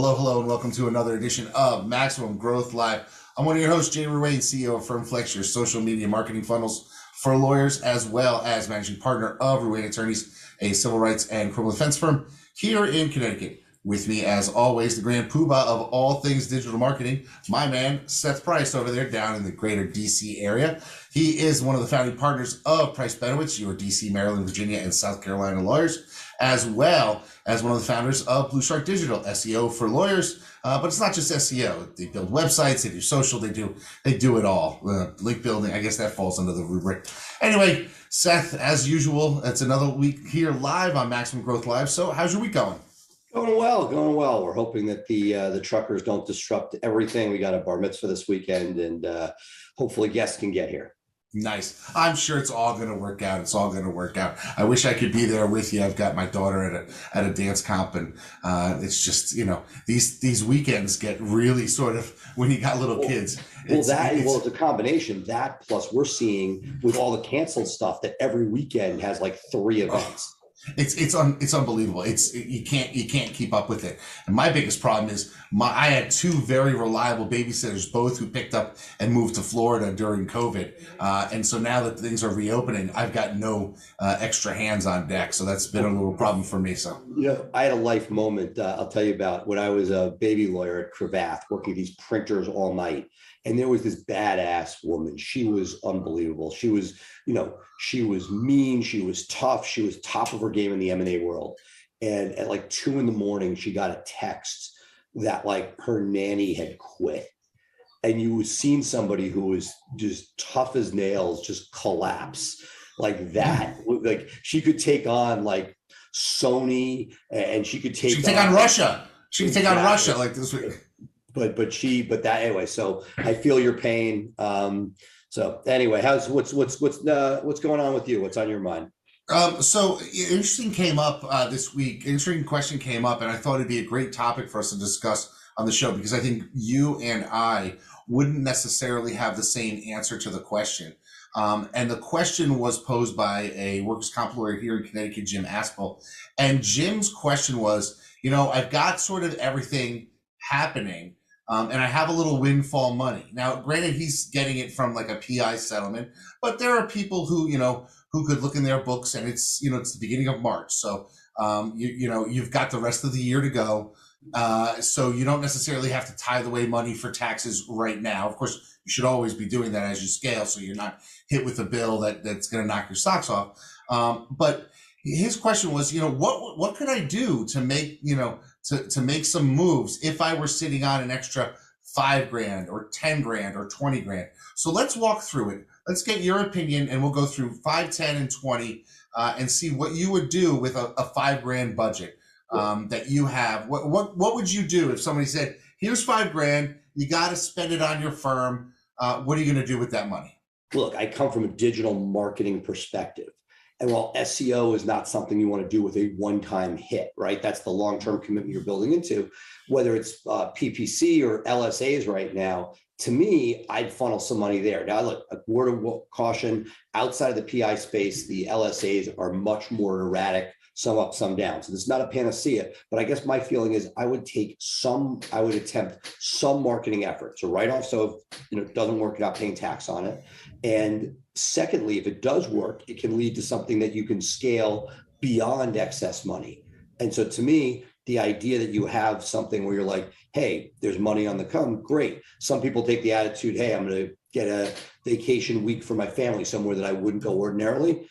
Hello, hello, and welcome to another edition of Maximum Growth Live. I'm one of your hosts, Jay Ruane, CEO of FirmFlex, your social media marketing funnels for lawyers, as well as managing partner of Ruane Attorneys, a civil rights and criminal defense firm here in Connecticut. With me, as always, the grand poobah of all things digital marketing, my man, Seth Price, over there down in the greater DC area. He is one of the founding partners of Price Benowitz, your DC, Maryland, Virginia, and South Carolina lawyers, as well as one of the founders of Blue Shark Digital, SEO for lawyers. But it's not just SEO. They build websites, they do social, they do it all. Link building, I guess that falls under the rubric. Anyway, Seth, as usual, it's another week here live on Maximum Growth Live. So how's your week going? Going well, going well. We're hoping that the truckers don't disrupt everything. We got a bar mitzvah this weekend, and hopefully guests can get here. Nice. I'm sure it's all going to work out. It's all going to work out. I wish I could be there with you. I've got my daughter at a dance comp, and it's just, these weekends get really sort of, when you got little kids. It's a combination. That plus we're seeing with all the canceled stuff that every weekend has like 3 events. It's unbelievable. You can't keep up with it. And my biggest problem is I had 2 very reliable babysitters, both who picked up and moved to Florida during COVID. And so now that things are reopening, I've got no extra hands on deck. So that's been a little problem for me. So, I had a life moment. I'll tell you about when I was a baby lawyer at Cravath, working these printers all night. And there was this badass woman. She was unbelievable. She was, she was mean. She was tough. She was top of her game in the M&A world. And at like 2 a.m, she got a text that like her nanny had quit. And you was seeing somebody who was just tough as nails, just collapse like that. Like she could take on like Sony, and she could take on Russia. She could take on Russia like this week. But that anyway. So I feel your pain. So anyway, what's going on with you? What's on your mind? So interesting came up this week. Interesting question came up, and I thought it'd be a great topic for us to discuss on the show because I think you and I wouldn't necessarily have the same answer to the question. And the question was posed by a workers' comp lawyer here in Connecticut, Jim Aspel. And Jim's question was, I've got sort of everything happening. And I have a little windfall money. Now, granted, he's getting it from like a PI settlement, but there are people who could look in their books and it's, it's the beginning of March. So, you've got the rest of the year to go. So you don't necessarily have to tithe away money for taxes right now. Of course, you should always be doing that as you scale, so you're not hit with a bill that's going to knock your socks off. But his question was, what could I do to make, to make some moves if I were sitting on an extra $5,000 or $10,000 or $20,000. So let's walk through it. Let's get your opinion, and we'll go through 5, 10, and 20, and see what you would do with a $5,000 budget that you have. What would you do if somebody said, "Here's $5,000, you got to spend it on your firm"? What are you going to do with that money? Look, I come from a digital marketing perspective. And while SEO is not something you want to do with a one-time hit, right? That's the long-term commitment you're building into, whether it's PPC or LSAs right now. To me, I'd funnel some money there. Now, look, a word of caution, outside of the PI space, the LSAs are much more erratic, some up, some down. So this is not a panacea, but I guess my feeling is I would attempt some marketing effort to write off. So if it doesn't work, you're not paying tax on it. And secondly, if it does work, it can lead to something that you can scale beyond excess money. And so to me, the idea that you have something where you're like, hey, there's money on the come, great. Some people take the attitude, hey, I'm going to get a vacation week for my family somewhere that I wouldn't go ordinarily.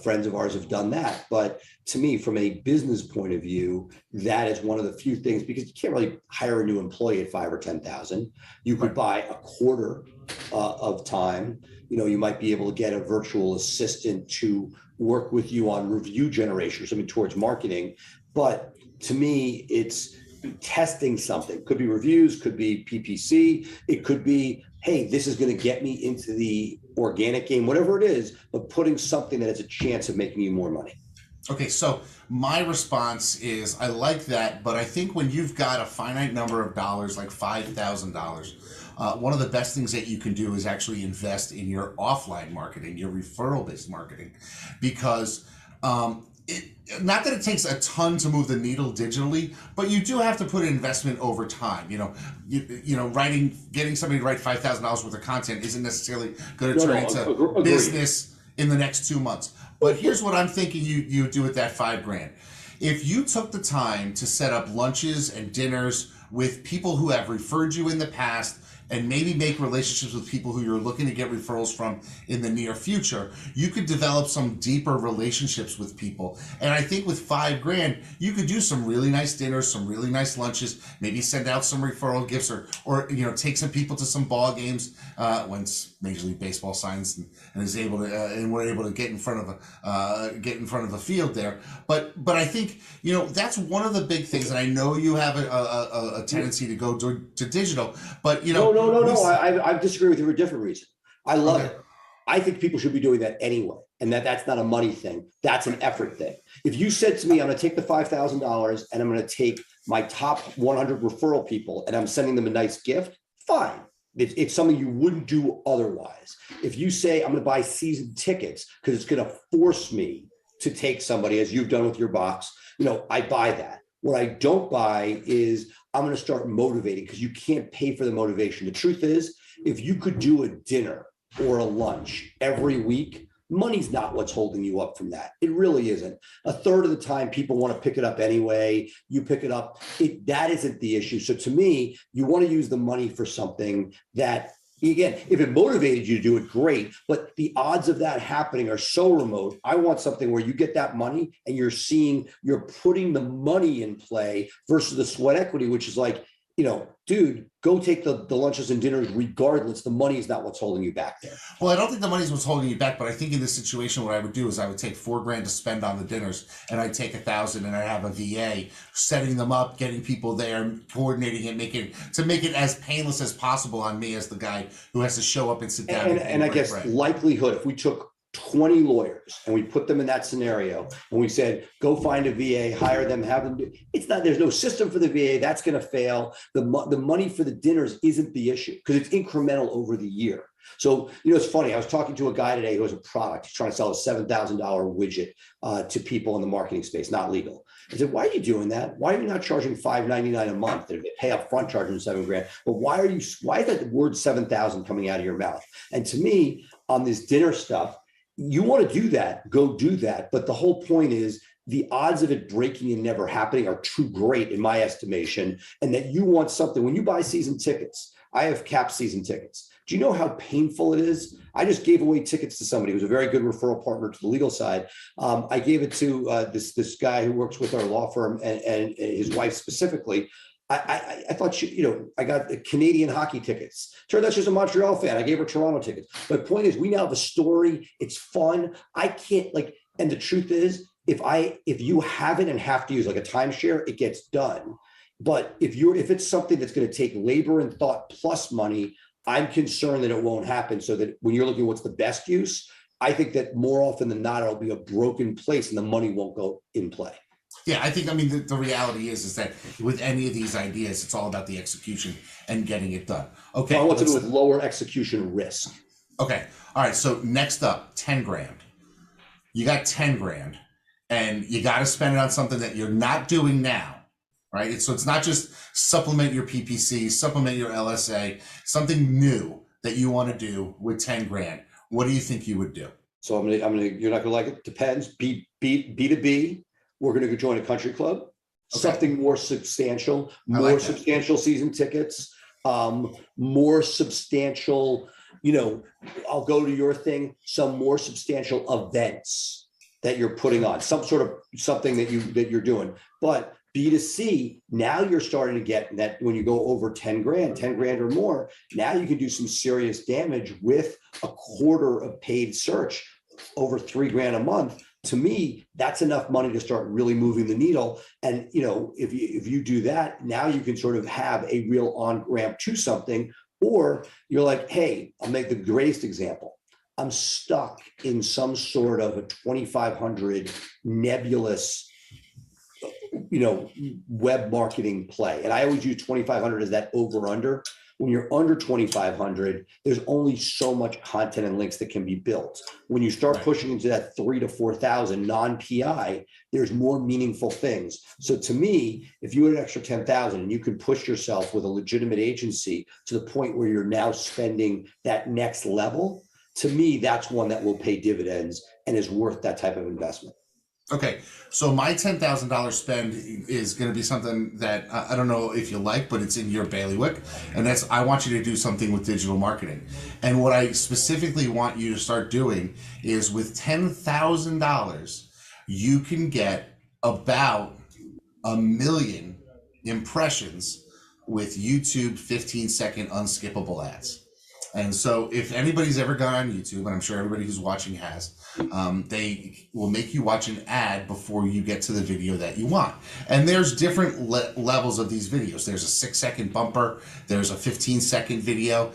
Friends of ours have done that. But to me, from a business point of view, that is one of the few things, because you can't really hire a new employee at $5,000 or $10,000. You could buy a quarter of time. You might be able to get a virtual assistant to work with you on review generation, something towards marketing. But to me, it's testing something. Could be reviews, could be PPC. It could be, hey, this is going to get me into the organic game, whatever it is, but putting something that has a chance of making you more money. Okay, so my response is I like that, but I think when you've got a finite number of dollars, like $5,000, one of the best things that you can do is actually invest in your offline marketing, your referral-based marketing, because not that it takes a ton to move the needle digitally, but you do have to put an investment over time. Getting somebody to write $5,000 worth of content isn't necessarily going to turn into agreed. business in the next 2 months. But here's what I'm thinking you do with that $5,000. If you took the time to set up lunches and dinners with people who have referred you in the past, and maybe make relationships with people who you're looking to get referrals from in the near future, you could develop some deeper relationships with people. And I think with $5,000, you could do some really nice dinners, some really nice lunches, maybe send out some referral gifts, or take some people to some ball games once Major League Baseball signs and is able to and we're able to get in front of a field there. But I think that's one of the big things, and I know you have a tendency to go to digital, but No. I disagree with you for a different reason. I love it. I think people should be doing that anyway, and that's not a money thing. That's an effort thing. If you said to me, I'm going to take the $5,000 and I'm going to take my top 100 referral people and I'm sending them a nice gift, fine. It's something you wouldn't do otherwise. If you say, I'm going to buy season tickets because it's going to force me to take somebody, as you've done with your box, I buy that. What I don't buy is I'm going to start motivating, because you can't pay for the motivation. The truth is, if you could do a dinner or a lunch every week, money's not what's holding you up from that. It really isn't. A third of the time, people want to pick it up anyway. You pick it up. That isn't the issue. So to me, you want to use the money for something that, again, if it motivated you to do it, great. But the odds of that happening are so remote. I want something where you get that money and you're putting the money in play versus the sweat equity, which is like, dude, go take the lunches and dinners regardless. The money is not what's holding you back there. Well, I don't think the money is what's holding you back, but I think in this situation, what I would do is I would take $4,000 to spend on the dinners, and I'd take $1,000 and I'd have a VA setting them up, getting people there, coordinating it, make it as painless as possible on me as the guy who has to show up and sit down. And I guess likelihood, if we took 20 lawyers and we put them in that scenario and we said, go find a VA, hire them, have them do, there's no system for the VA, that's going to fail. The money for the dinners isn't the issue, because it's incremental over the year. So, it's funny. I was talking to a guy today who has a product. He's trying to sell a $7,000 widget to people in the marketing space, not legal. I said, why are you doing that? Why are you not charging $599 a month? If they pay up front, charging $7,000. But why is that word 7,000 coming out of your mouth? And to me, on this dinner stuff, you want to do that, go do that. But the whole point is, the odds of it breaking and never happening are too great in my estimation. And that you want something, when you buy season tickets, I have cap season tickets. Do you know how painful it is? I just gave away tickets to somebody who was a very good referral partner to the legal side. I gave it to this guy who works with our law firm and his wife specifically. I thought I got the Canadian hockey tickets. Turned out she's a Montreal fan. I gave her Toronto tickets. But the point is, we now have a story. It's fun. I can't and the truth is, if you have it and have to use like a timeshare, it gets done. But if it's something that's going to take labor and thought plus money, I'm concerned that it won't happen. So that when you're looking at what's the best use, I think that more often than not, it'll be a broken place and the money won't go in play. Yeah, I think, the reality is that with any of these ideas, it's all about the execution and getting it done. Okay. So I want to do with lower execution risk. Okay. All right. So next up, $10,000. You got $10,000 and you got to spend it on something that you're not doing now, right? So it's not just supplement your PPC, supplement your LSA, something new that you want to do with $10,000. What do you think you would do? So you're not gonna like it. Depends. B2B. We're going to go join a country club, something more substantial, substantial season tickets, more substantial, I'll go to your thing, some more substantial events that you're putting on, some sort of something that you're doing. But B2C, now you're starting to get that when you go over $10,000 or more, now you can do some serious damage with a quarter of paid search, over $3,000 a month. To me, that's enough money to start really moving the needle. And, if you do that, now you can sort of have a real on-ramp to something. Or you're like, hey, I'll make the greatest example. I'm stuck in some sort of a 2,500 nebulous, web marketing play. And I always use 2,500 as that over under. When you're under 2,500, there's only so much content and links that can be built. When you start pushing into that 3,000 to 4,000 non-PI, there's more meaningful things. So to me, if you had an extra 10,000 and you could push yourself with a legitimate agency to the point where you're now spending that next level, to me, that's one that will pay dividends and is worth that type of investment. Okay, so my $10,000 spend is going to be something that I don't know if you like, but it's in your bailiwick, and that's I want you to do something with digital marketing. And what I specifically want you to start doing is with $10,000, you can get about 1 million impressions with YouTube 15-second unskippable ads. And so if anybody's ever gone on YouTube, and I'm sure everybody who's watching has, they will make you watch an ad before you get to the video that you want. And there's different levels of these videos. There's a 6-second bumper, there's a 15-second video,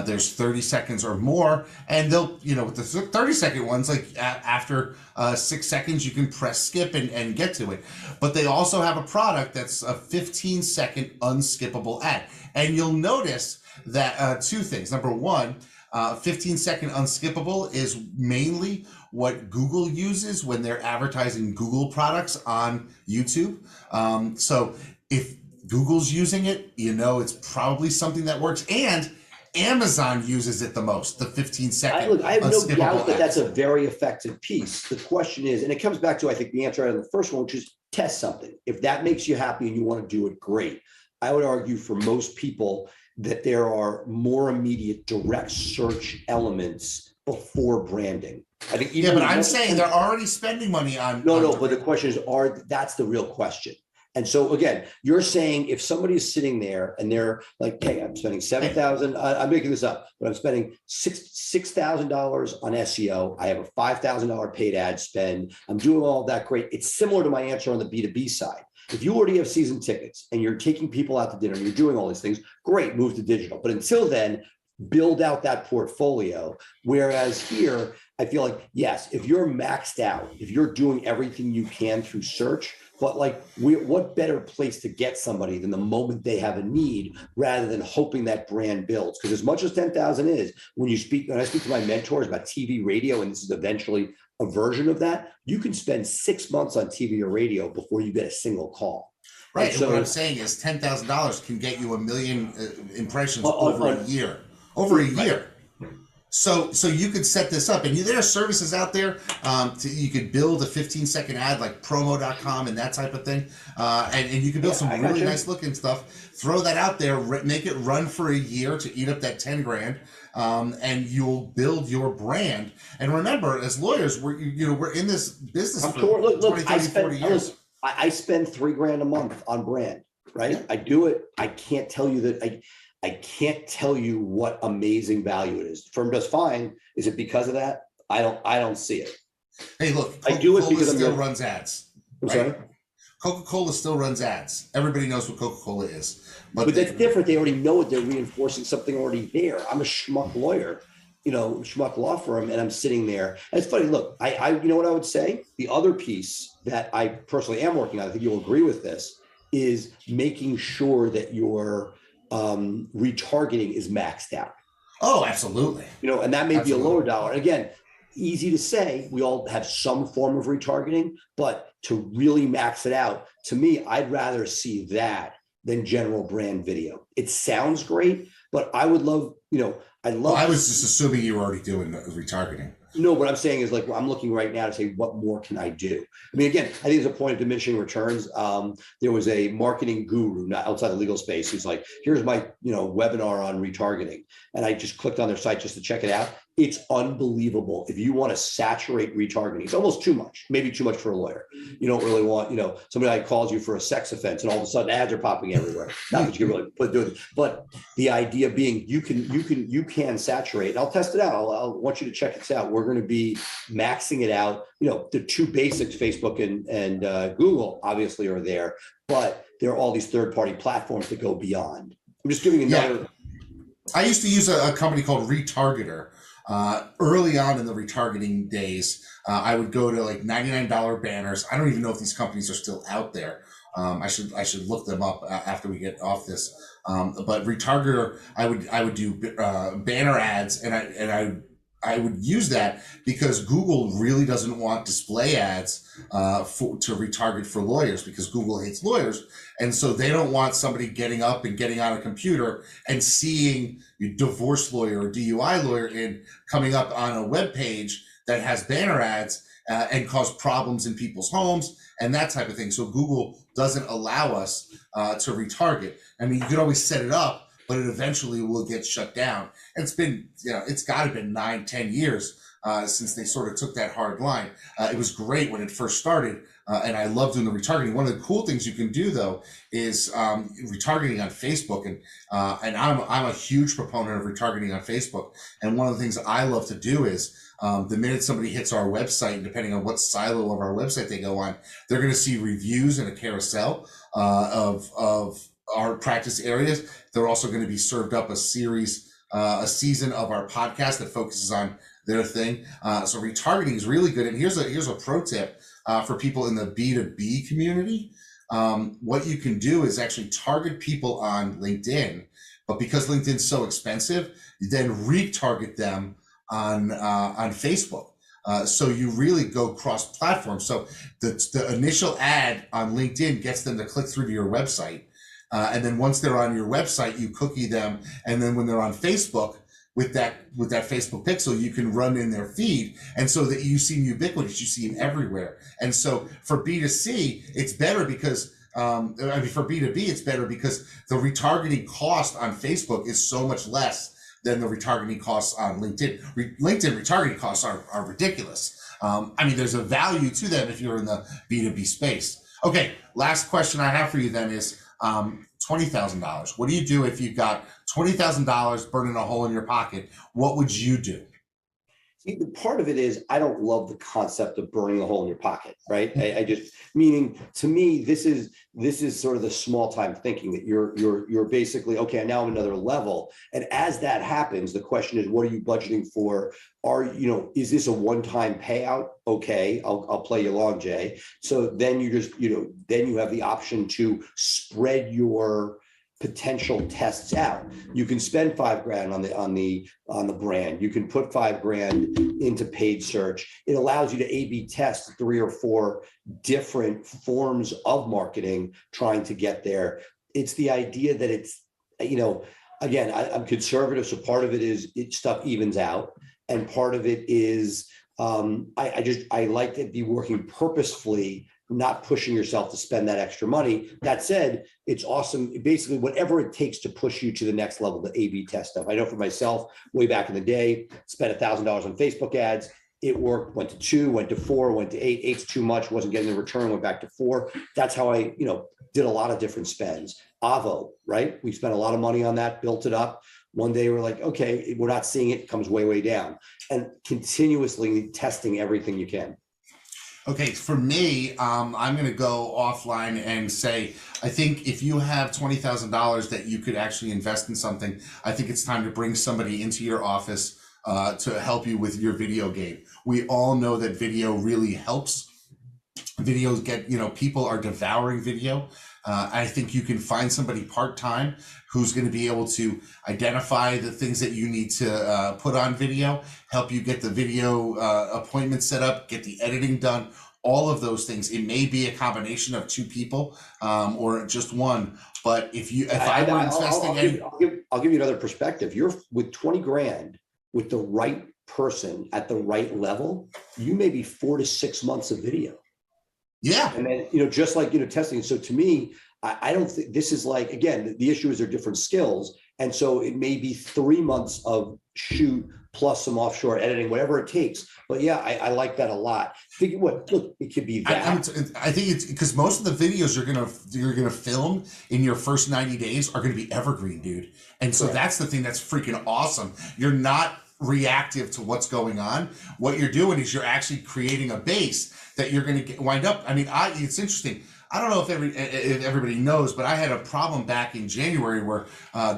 there's 30 seconds or more. And they'll, with the 30-second ones, like after 6 seconds, you can press skip and get to it. But they also have a product that's a 15-second unskippable ad. And you'll notice that two things. Number one, 15-second unskippable is mainly what Google uses when they're advertising Google products on YouTube. So if Google's using it, it's probably something that works. And Amazon uses it the most, the 15-second. I have no doubt that that's a very effective piece. The question is, and it comes back to, I think, the answer out of the first one, which is test something. If that makes you happy and you want to do it, great. I would argue for most people that there are more immediate direct search elements before branding. I think but I'm saying they're already spending money on. No, but the question is, that's the real question. And so again, you're saying if somebody is sitting there and they're like, hey, I'm spending 7,000, I'm making this up, but I'm spending $6,000 on SEO. I have a $5,000 paid ad spend. I'm doing all that great. It's similar to my answer on the B2B side. If you already have season tickets and you're taking people out to dinner and you're doing all these things, great, move to digital. But until then, build out that portfolio. Whereas here, I feel like, yes, if you're maxed out, if you're doing everything you can through search, but what better place to get somebody than the moment they have a need rather than hoping that brand builds? Because as much as 10,000 is, when I speak to my mentors about TV, radio, and this is eventually a version of that, you can spend 6 months on TV or radio before you get a single call. Right. And so what I'm saying is $10,000 can get you 1 million impressions over a year. Over a year. So you could set this up, and there are services out there. You could build a 15-second ad like promo.com and that type of thing, and you can build some really nice looking stuff. Throw that out there, make it run for a year to eat up that 10 grand, and you'll build your brand. And remember, as lawyers, we're in this business for 20, 30, 40 years. I spend $3,000 a month on brand, right? Yeah. I do it. I can't tell you that I can't tell you what amazing value it is. The firm does fine. Is it because of that? I don't see it. Hey, look, I do it because still runs ads. I'm sorry? Coca-Cola still runs ads. Everybody knows what Coca-Cola is. But that's different. They already know it. They're reinforcing something already there. I'm a schmuck lawyer, schmuck law firm, and I'm sitting there. And it's funny. Look, I you know what I would say? The other piece that I personally am working on, I think you'll agree with this, is making sure that your retargeting is maxed out. Oh, absolutely. And that may be a lower dollar. And again, easy to say, we all have some form of retargeting, but to really max it out, to me, I'd rather see that than general brand video. It sounds great, but I would love, I was just assuming you were already doing the retargeting. No, what I'm saying is I'm looking right now to say, what more can I do? I mean, again, I think there's a point of diminishing returns. There was a marketing guru, not outside the legal space, who's like, here's my, webinar on retargeting. And I just clicked on their site just to check it out. It's unbelievable. If you want to saturate retargeting, it's almost too much, maybe too much for a lawyer. You don't really want, somebody like calls you for a sex offense and all of a sudden ads are popping everywhere. Not that you can really do it, but the idea being you can saturate. And I'll test it out. I want you to check this out. We're going to be maxing it out. The two basics, Facebook and Google obviously are there, but there are all these third-party platforms that go beyond. I'm just giving another. I used to use a company called Retargeter. Early on in the retargeting days, I would go to like $99 banners. I don't even know if these companies are still out there. I should look them up after we get off this. But retargeter, I would do banner ads, and I would use that because Google really doesn't want display ads to retarget for lawyers, because Google hates lawyers, and so they don't want somebody getting up and getting on a computer and seeing a divorce lawyer or DUI lawyer coming up on a web page that has banner ads and cause problems in people's homes and that type of thing. So Google doesn't allow us to retarget. I mean, you could always set it up, but it eventually will get shut down. And it's been, it's got to have been 9-10 years since they sort of took that hard line. It was great when it first started, and I love doing the retargeting. One of the cool things you can do, though, is retargeting on Facebook, and I'm a huge proponent of retargeting on Facebook. And one of the things I love to do is the minute somebody hits our website, and depending on what silo of our website they go on, they're going to see reviews in a carousel of our practice areas. They're also going to be served up a season of our podcast that focuses on their thing. So retargeting is really good. And here's a pro tip for people in the B2B community. What you can do is actually target people on LinkedIn, but because LinkedIn's so expensive, you then retarget them on Facebook. So you really go cross-platform. So the initial ad on LinkedIn gets them to click through to your website. And then once they're on your website, you cookie them. And then when they're on Facebook, with that Facebook pixel, you can run in their feed. And so that you see them ubiquitous, you see them everywhere. And so for B2C, it's better because, for B2B, it's better because the retargeting cost on Facebook is so much less than the retargeting costs on LinkedIn. LinkedIn retargeting costs are ridiculous. There's a value to them if you're in the B2B space. Okay, last question I have for you then is, $20,000. What do you do if you've got $20,000 burning a hole in your pocket? What would you do? See, the part of it is I don't love the concept of burning a hole in your pocket, right? I just, meaning to me, this is sort of the small time thinking that you're basically, okay, now I'm another level. And as that happens, the question is, what are you budgeting for? Is this a one-time payout? Okay, I'll play you along, Jay. So then you just, then you have the option to spread your potential tests out. You can spend $5,000 on the brand. You can put $5,000 into paid search. It allows you to A/B test 3 or 4 different forms of marketing trying to get there. It's the idea that it's, again, I'm conservative, so part of it is stuff evens out, and part of it is I like to be working purposefully, not pushing yourself to spend that extra money. That said, it's awesome. Basically, whatever it takes to push you to the next level, the A/B test stuff. I know for myself, way back in the day, spent $1,000 on Facebook ads. It worked, went to 2, went to 4, went to 8. 8's too much, wasn't getting the return, went back to 4. That's how I, did a lot of different spends. Avo, right? We spent a lot of money on that, built it up. One day we're like, okay, we're not seeing it, it comes way, way down. And continuously testing everything you can. Okay, for me, I'm going to go offline and say, I think if you have $20,000 that you could actually invest in something, I think it's time to bring somebody into your office to help you with your video game. We all know that video really helps. Videos get, people are devouring video. I think you can find somebody part-time who's going to be able to identify the things that you need to put on video, help you get the video appointment set up, get the editing done, all of those things. It may be a combination of 2 people or just one, but I'll give you another perspective. You're with 20 grand with the right person at the right level, you may be 4 to 6 months of video. Yeah. And then, just like, testing. So to me, I don't think this is like, again, the issue is they're different skills. And so it may be 3 months of shoot plus some offshore editing, whatever it takes. But yeah, I like that a lot. Look, it could be that. I think it's because most of the videos you're gonna film in your first 90 days are gonna be evergreen, dude. And so That's the thing that's freaking awesome. You're not reactive to what's going on. What you're doing is you're actually creating a base that you're going to wind up. It's interesting. I don't know if everybody knows, but I had a problem back in January where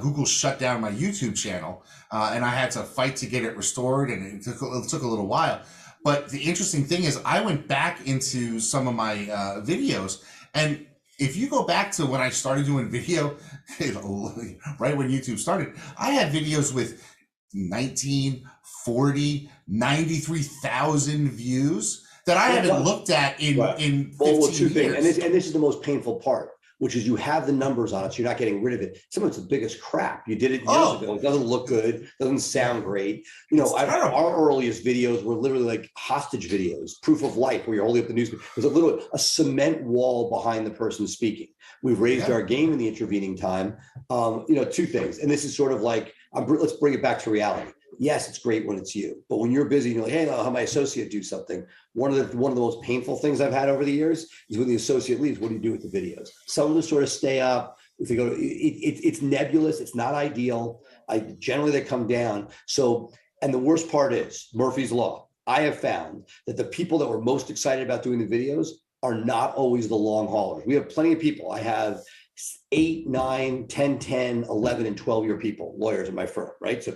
Google shut down my YouTube channel, and I had to fight to get it restored, and it took a little while. But the interesting thing is, I went back into some of my videos, and if you go back to when I started doing video, right when YouTube started, I had videos with 19, 40, 93,000 views that I haven't looked at in Right. in Well, 15 two things, years. and this is the most painful part, which is you have the numbers on it, so you're not getting rid of it. Some of it's the biggest crap. You did it years ago. It doesn't look good, doesn't sound great. You know, our earliest videos were literally like hostage videos, proof of life, where you're holding up the news. There's a cement wall behind the person speaking. We've raised our game in the intervening time. You know, two things, and this is sort of like, let's bring it back to reality. Yes, it's great when it's you, but when you're busy and you're like, hey, I'll have my associate do something. One of the most painful things I've had over the years is when the associate leaves, what do you do with the videos? Some of them sort of stay up. If they go, it's nebulous. It's not ideal. Generally they come down. So, and the worst part is Murphy's Law. I have found that the people that were most excited about doing the videos are not always the long haulers. We have plenty of people. I have 8, 9, 10, 10, 11, and 12-year people, lawyers in my firm, right? So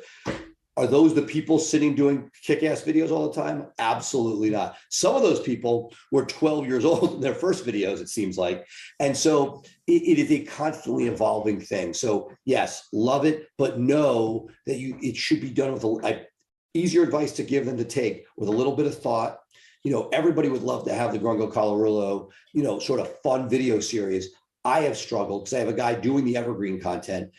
are those the people sitting doing kick-ass videos all the time? Absolutely not. Some of those people were 12 years old in their first videos, it seems like. And so it is a constantly evolving thing. So yes, love it, but know that it should be done with easier advice to give than to take, with a little bit of thought. You know, everybody would love to have the Grungo Colorulo, you know, sort of fun video series. I have struggled because I have a guy doing the evergreen content.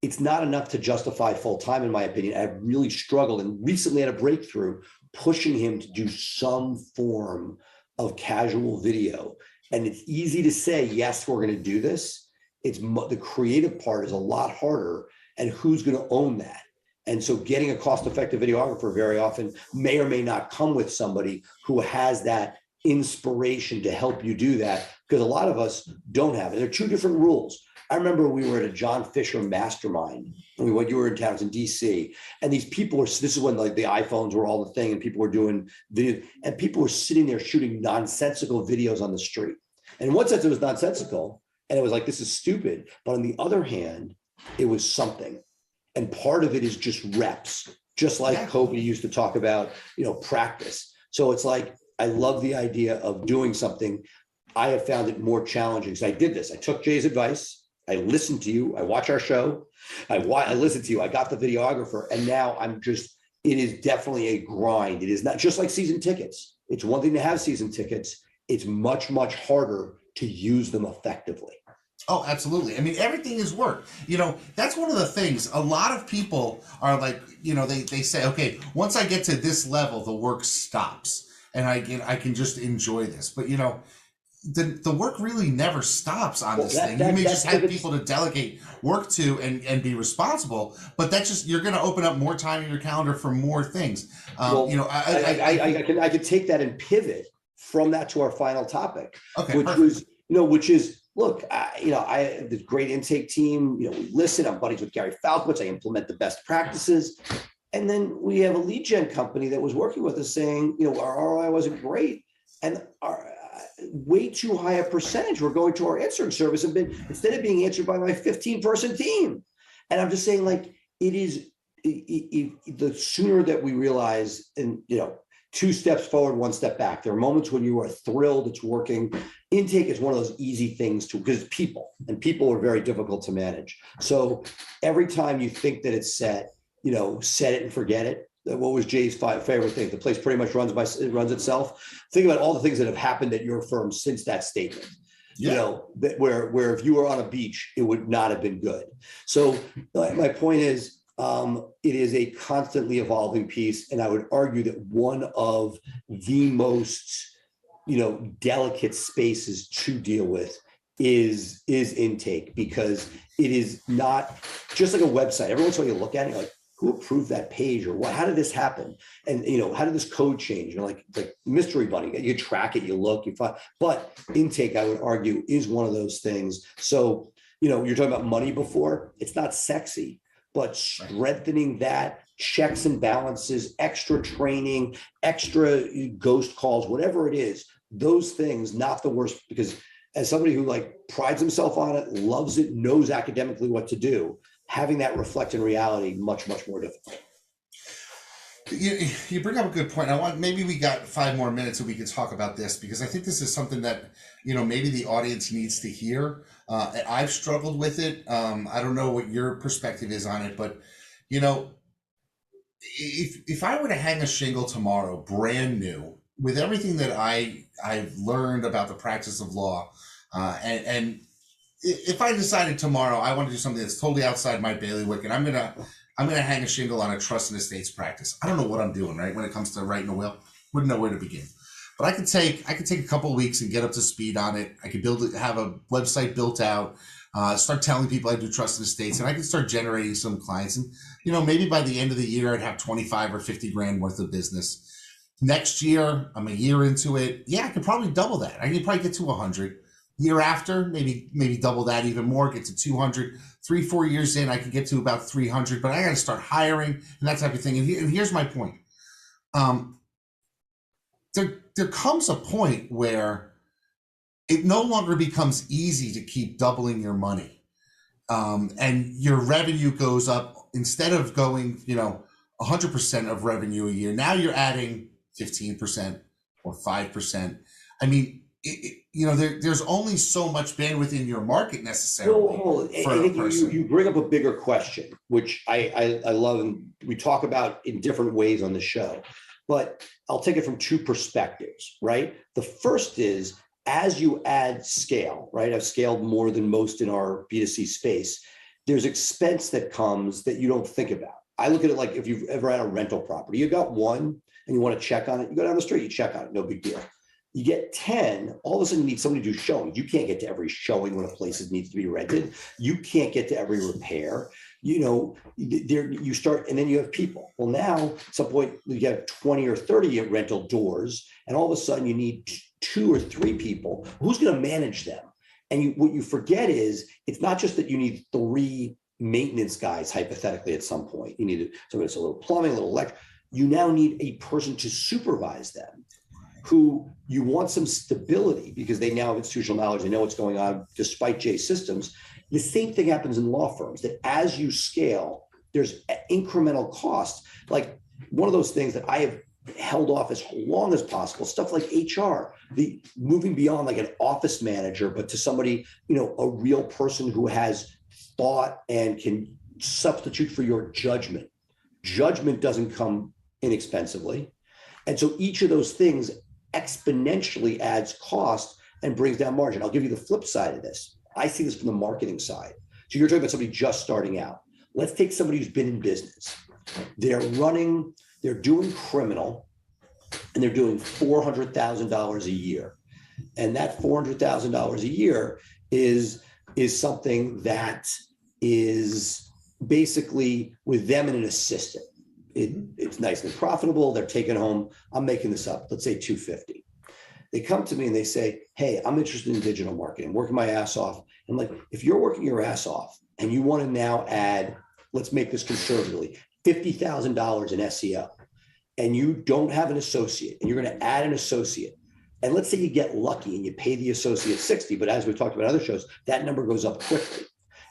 It's not enough to justify full-time, in my opinion. I've really struggled, and recently had a breakthrough pushing him to do some form of casual video. And it's easy to say, yes, we're going to do this. It's the creative part is a lot harder, and who's going to own that? And so getting a cost-effective videographer very often may or may not come with somebody who has that inspiration to help you do that, because a lot of us don't have it. There are two different rules. I remember we were at a John Fisher mastermind when you were in town, in DC, and these people were, this is when like the iPhones were all the thing and people were doing video, and people were sitting there shooting nonsensical videos on the street. And in one sense it was nonsensical and it was like, this is stupid. But on the other hand, it was something. And part of it is just reps, just like Kobe used to talk about, you know, practice. So it's like, I love the idea of doing something. I have found it more challenging. So I did this. I took Jay's advice. I listened to you. I watch our show. I listened to you. I got the videographer. And now it is definitely a grind. It is not just like season tickets. It's one thing to have season tickets. It's much, much harder to use them effectively. Oh, absolutely. I mean, everything is work. You know, that's one of the things. A lot of people are like, you know, they say, okay, once I get to this level, the work stops and I can just enjoy this. But, you know, the work really never stops on this thing. You may just have people to delegate work to and be responsible, but that's just, you're going to open up more time in your calendar for more things. You know, I could take that and pivot from that to our final topic, which is, look, I have this great intake team. You know, we listen. I'm buddies with Gary Falkowitz. I implement the best practices. And then we have a lead gen company that was working with us saying, you know, our ROI wasn't great. And our way too high a percentage were going to our answering service and instead of being answered by my 15-person team. And I'm just saying, like, it is the sooner that we realize, and, you know, 2 steps forward, 1 step back. There are moments when you are thrilled it's working. Intake is one of those easy things because people are very difficult to manage. So every time you think that it's set, you know, set it and forget it. What was Jay's favorite thing? The place pretty much runs itself. Think about all the things that have happened at your firm since that statement. Yeah. You know, that where if you were on a beach, it would not have been good. So my point is, it is a constantly evolving piece, and I would argue that one of the most, you know, delicate spaces to deal with is intake, because it is not just like a website. Every once in a while you look at it, you're like, who approved that page, or what? How did this happen? And, you know, how did this code change? You know, like mystery bunny. You track it, you look, you find. But intake, I would argue, is one of those things. So, you know, you're talking about money before. It's not sexy, but strengthening that, checks and balances, extra training, extra ghost calls, whatever it is, those things, not the worst, because as somebody who like prides himself on it, loves it, knows academically what to do, having that reflect in reality, much, much more difficult. You bring up a good point. Maybe we got 5 more minutes and we can talk about this, because I think this is something that, maybe the audience needs to hear. I've struggled with it. I don't know what your perspective is on it, but you know, if I were to hang a shingle tomorrow, brand new, with everything that I've learned about the practice of law, and if I decided tomorrow I want to do something that's totally outside my bailiwick, and I'm gonna hang a shingle on a trust and estates practice, I don't know what I'm doing, right? When it comes to writing a will, wouldn't know where to begin. But I could take a couple of weeks and get up to speed on it. I could have a website built out, start telling people I do trust and estates, and I could start generating some clients. And maybe by the end of the year, I'd have 25 or 50 grand worth of business. Next year, I'm a year into it. Yeah, I could probably double that. I could probably get to 100. Year after, maybe double that even more, get to 200. 3-4 years in, I could get to about 300. But I got to start hiring and that type of thing. And here's my point. There comes a point where it no longer becomes easy to keep doubling your money, and your revenue goes up. Instead of going 100% of revenue a year, now you're adding 15% or 5%. I mean, there's only so much bandwidth in your market necessarily. I think you bring up a bigger question, which I love, and we talk about in different ways on the show. But I'll take it from two perspectives, right? The first is, as you add scale, right? I've scaled more than most in our B2C space. There's expense that comes that you don't think about. I look at it like if you've ever had a rental property, you got one and you want to check on it, you go down the street, you check on it, no big deal. You get 10, all of a sudden you need somebody to do showing. You can't get to every showing when a place needs to be rented. You can't get to every repair. You start, and then you have people. Well, now at some point you have 20 or 30 rental doors, and all of a sudden you need 2 or 3 people. Who's going to manage them? And what you forget is, it's not just that you need 3 maintenance guys, hypothetically, at some point. You need somebody that's a little plumbing, a little electric. You now need a person to supervise them, who you want some stability, because they now have institutional knowledge, they know what's going on despite J systems. The same thing happens in law firms, that as you scale, there's incremental costs. Like one of those things that I have held off as long as possible, stuff like HR, the moving beyond like an office manager, but to somebody, a real person who has thought and can substitute for your judgment. Judgment doesn't come inexpensively. And so each of those things exponentially adds cost and brings down margin. I'll give you the flip side of this. I see this from the marketing side. So you're talking about somebody just starting out. Let's take somebody who's been in business. They're doing criminal, and they're doing $400,000 a year. And that $400,000 a year is something that is basically with them and an assistant. It's nice and profitable. They're taking home, I'm making this up, let's say $250. They come to me and they say, hey, I'm interested in digital marketing, working my ass off. I'm like, if you're working your ass off and you want to now add, let's make this conservatively, $50,000 in SEO, and you don't have an associate, and you're going to add an associate, and let's say you get lucky and you pay the associate 60, but as we talked about other shows, that number goes up quickly.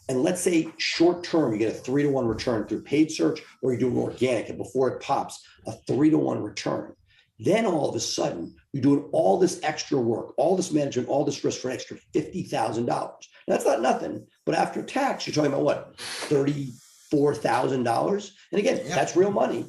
And let's say short term, you get a 3-to-1 return through paid search, or you're doing organic, and before it pops, a 3-to-1 return. Then all of a sudden, you're doing all this extra work, all this management, all this risk for an extra $50,000. That's not nothing, but after tax, you're talking about what, $34,000? And again, that's real money,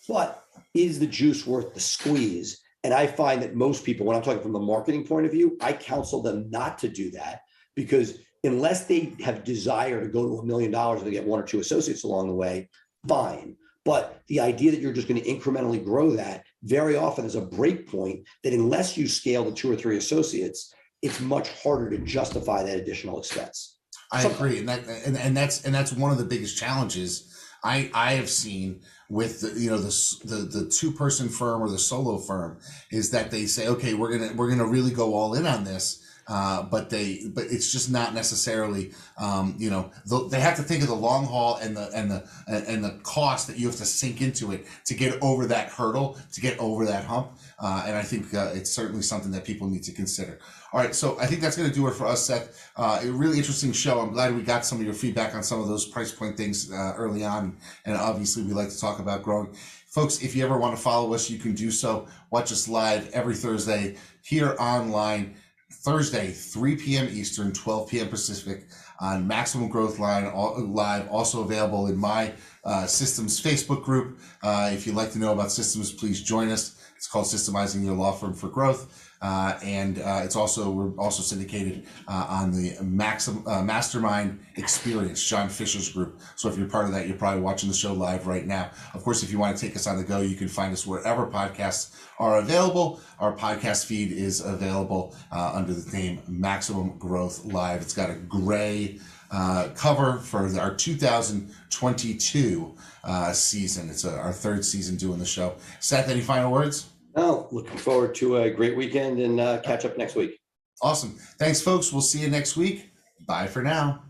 but is the juice worth the squeeze? And I find that most people, when I'm talking from the marketing point of view, I counsel them not to do that, because unless they have desire to go to $1 million and they get 1 or 2 associates along the way, fine. But the idea that you're just going to incrementally grow that very often is a break point that, unless you scale to 2 or 3 associates, it's much harder to justify that additional expense. I agree, and that's one of the biggest challenges I have seen with the 2-person firm or the solo firm, is that they say, okay, we're gonna really go all in on this, but it's just not necessarily, they have to think of the long haul and the cost that you have to sink into it to get over that hurdle, to get over that hump. And I think it's certainly something that people need to consider. All right, so I think that's going to do it for us, Seth. A really interesting show. I'm glad we got some of your feedback on some of those price point things early on, and obviously we like to talk about growing. Folks, if you ever want to follow us, you can do so. Watch us live every Thursday here online. Thursday, 3 p.m. Eastern, 12 p.m. Pacific on Maximum Growth Live, also available in my Systems Facebook group. If you'd like to know about systems, please join us. It's called Systemizing Your Law Firm for Growth. And we're also syndicated on the Mastermind Experience, John Fisher's group. So if you're part of that, you're probably watching the show live right now. Of course, if you want to take us on the go, you can find us wherever podcasts are available. Our podcast feed is available under the name Maximum Growth Live. It's got a gray cover for our 2022 season. It's our third season doing the show. Seth, any final words? No, looking forward to a great weekend and catch up next week. Awesome. Thanks, folks. We'll see you next week. Bye for now.